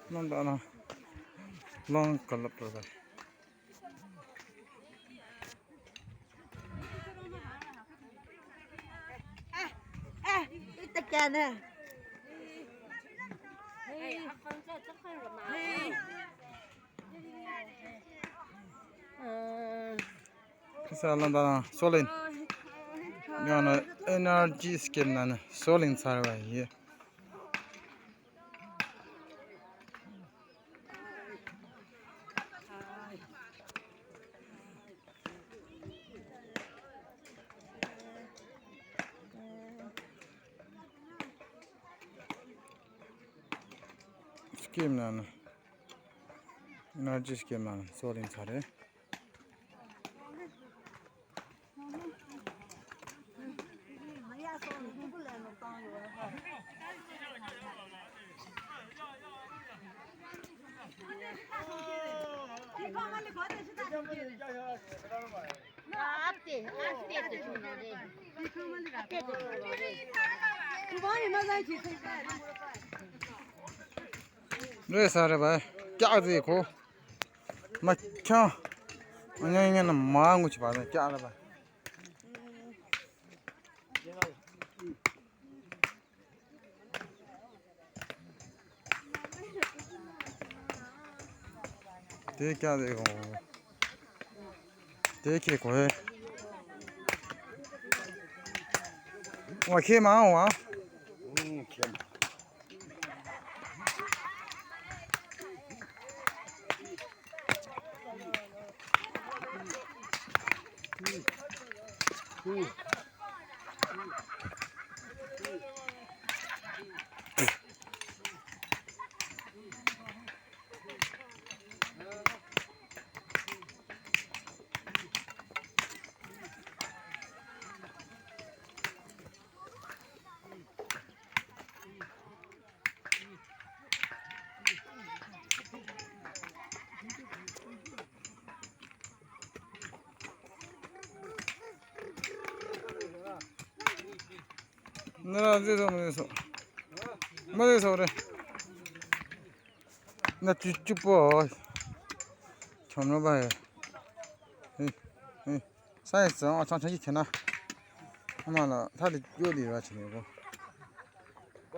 난다나 long color product. Tất cả nè. Kisa 난다나 solin. Yana energy skill nana solin sarwa ye. Skill nana energy skill nana solin sarwa. 왜 살아봐? 짜지 고. 막혀. 안녕히는 마음 고치 받아. 짜라. देख क्या देखो देखिए कोई वहाँ खेम आओ वहाँ 나 어디서 그래 나 쭈쭈뽀 전화 봐요 사이즈 천천히 캐나 아마나 다들 요리를 하시네요